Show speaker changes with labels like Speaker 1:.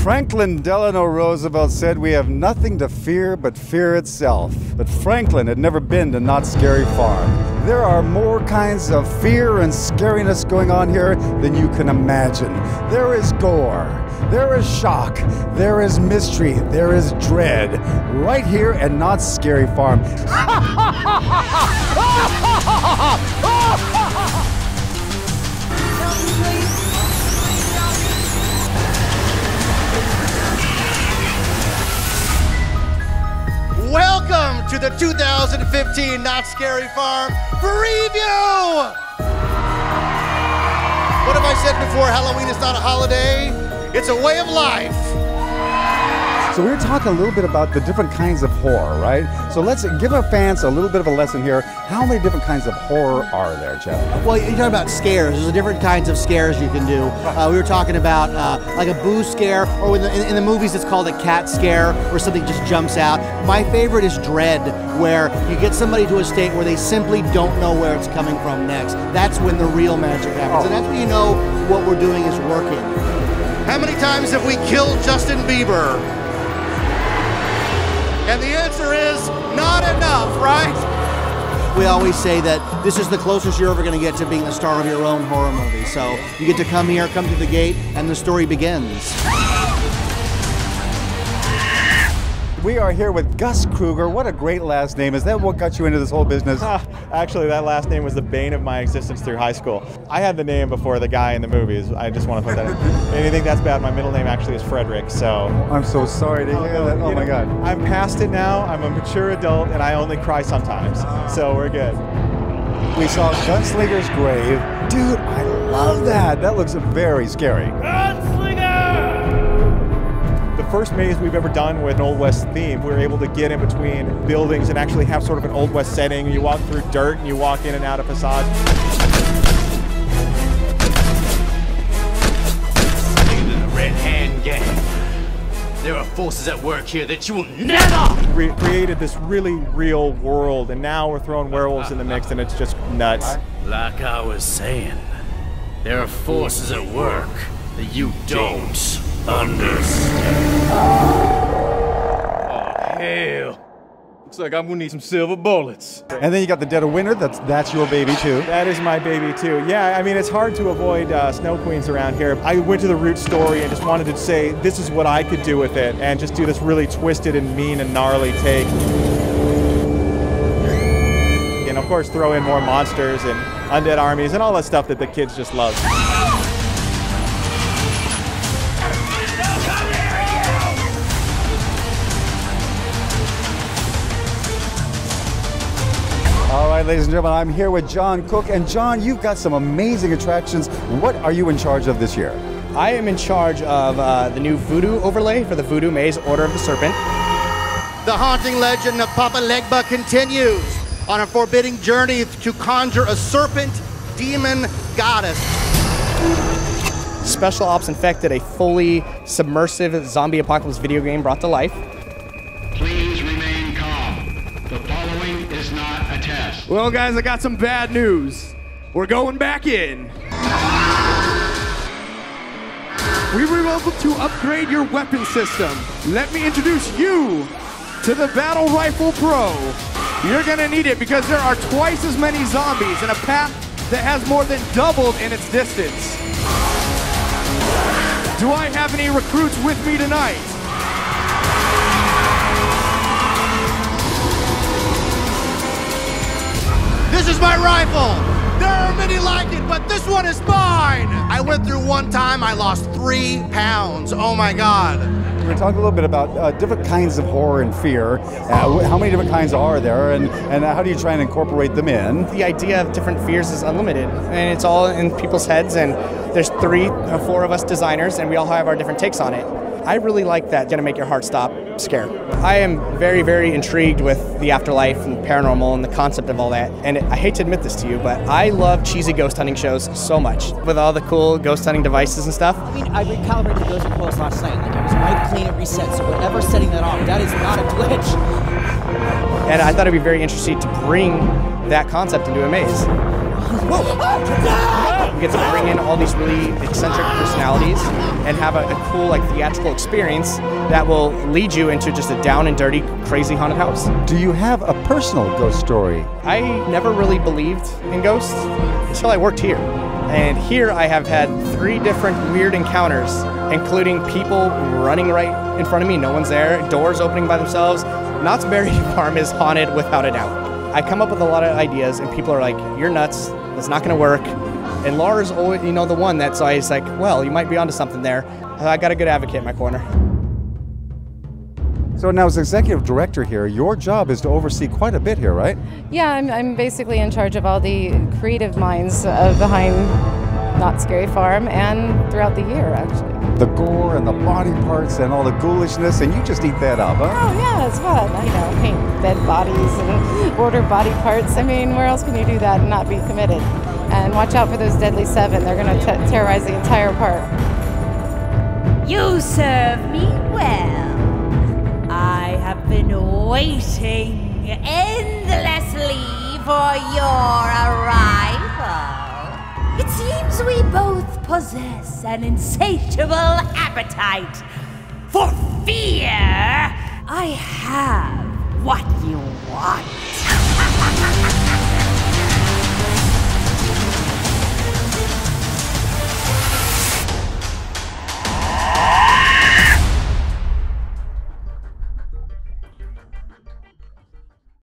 Speaker 1: Franklin Delano Roosevelt said we have nothing to fear but fear itself. But Franklin had never been to Knott's Scary Farm. There are more kinds of fear and scariness going on here than you can imagine. There is gore, there is shock, there is mystery, there is dread. Right here at Knott's Scary Farm.
Speaker 2: Welcome to the 2015 Knott's Scary Farm Preview! What have I said before? Halloween is not a holiday, it's a way of life.
Speaker 1: So we were talking a little bit about the different kinds of horror, right? So let's give our fans a little bit of a lesson here. How many different kinds of horror are there, Jeff?
Speaker 2: Well, you're talking about scares. There's different kinds of scares you can do. We were talking about like a boo scare, or in the movies it's called a cat scare, where something just jumps out. My favorite is dread, where you get somebody to a state where they simply don't know where it's coming from next. That's when the real magic happens, and that's when you know what we're doing is working. How many times have we killed Justin Bieber? And the answer is not enough, right? We always say that this is the closest you're ever going to get to being the star of your own horror movie. So you get to come here, come to the gate, and the story begins.
Speaker 1: We are here with Gus Kruger. What a great last name. Is that what got you into this whole business?
Speaker 3: Actually, that last name was the bane of my existence through high school. I had the name before the guy in the movies. I just want to put that in. If you think that's bad, my middle name actually is Frederick, so.
Speaker 1: I'm so sorry to hear that. Oh my God.
Speaker 3: I'm past it now. I'm a mature adult, and I only cry sometimes, so we're good.
Speaker 1: We saw Gunslinger's Grave. Dude, I love that. That looks very scary.
Speaker 3: The first maze we've ever done with an Old West theme, we were able to get in between buildings and actually have sort of an Old West setting. You walk through dirt and you walk in and out of facades.
Speaker 4: The Red Hand Gang. There are forces at work here that you will never!
Speaker 3: We created this really real world, and now we're throwing werewolves in the mix, and it's just nuts.
Speaker 4: Like I was saying, there are forces at work that you don't understand. Oh, hell. Looks like I'm gonna need some silver bullets.
Speaker 1: And then you got the Dead of Winter. That's your baby too.
Speaker 3: That is my baby too. Yeah, I mean, it's hard to avoid Snow Queens around here. I went to the root story and just wanted to say, this is what I could do with it, and just do this really twisted and mean and gnarly take. And of course, throw in more monsters and undead armies and all that stuff that the kids just love.
Speaker 1: All right, ladies and gentlemen, I'm here with John Cook. And John, you've got some amazing attractions. What are you in charge of this year?
Speaker 5: I am in charge of the new voodoo overlay for the Voodoo Maze Order of the Serpent.
Speaker 2: The haunting legend of Papa Legba continues on a forbidding journey to conjure a serpent demon goddess.
Speaker 5: Special Ops Infected, a fully submersive zombie apocalypse video game brought to life.
Speaker 6: Please remain calm. The following is not a test.
Speaker 7: Well, guys, I got some bad news. We're going back in. We were able to upgrade your weapon system. Let me introduce you to the Battle Rifle Pro. You're gonna need it because there are twice as many zombies in a path that has more than doubled in its distance. Do I have any recruits with me tonight?
Speaker 2: This is my rifle. There are many like it, but this one is mine. I went through one time, I lost 3 pounds. Oh my God.
Speaker 1: We're talking a little bit about different kinds of horror and fear. How many different kinds are there, and how do you try and incorporate them in?
Speaker 5: The idea of different fears is unlimited, and it's all in people's heads, and there's 3 or 4 of us designers, and we all have our different takes on it. I really like that gonna make your heart stop scare. I am very, very intrigued with the afterlife and paranormal and the concept of all that. And I hate to admit this to you, but I love cheesy ghost hunting shows so much. With all the cool ghost hunting devices and stuff.
Speaker 8: I mean, I recalibrated the ghost coils last night. Like, it was wipe, clean, and reset. So whatever setting that off, that is not a glitch.
Speaker 5: And I thought it'd be very interesting to bring that concept into a maze. You get to bring in all these really eccentric personalities and have a cool like theatrical experience that will lead you into just a down and dirty, crazy haunted house.
Speaker 1: Do you have a personal ghost story?
Speaker 5: I never really believed in ghosts until I worked here. And here I have had 3 different weird encounters, including people running right in front of me, no one's there, doors opening by themselves. Knott's Berry Farm is haunted without a doubt. I come up with a lot of ideas and people are like, you're nuts, it's not gonna work. And Laura's always, the one that's always like, well, you might be onto something there. I got a good advocate in my corner.
Speaker 1: So now as executive director here, your job is to oversee quite a bit here, right?
Speaker 9: Yeah, I'm basically in charge of all the creative minds behind Not Scary Farm and throughout the year, actually.
Speaker 1: The gore and the body parts and all the ghoulishness, and you just eat that up, huh?
Speaker 9: Oh yeah, it's fun. Paint dead bodies and order body parts. I mean, where else can you do that and not be committed? And watch out for those deadly 7. They're going to terrorize the entire park.
Speaker 10: You serve me well. I have been waiting endlessly for your arrival. It seems we both possess an insatiable appetite for fear. I have what you want.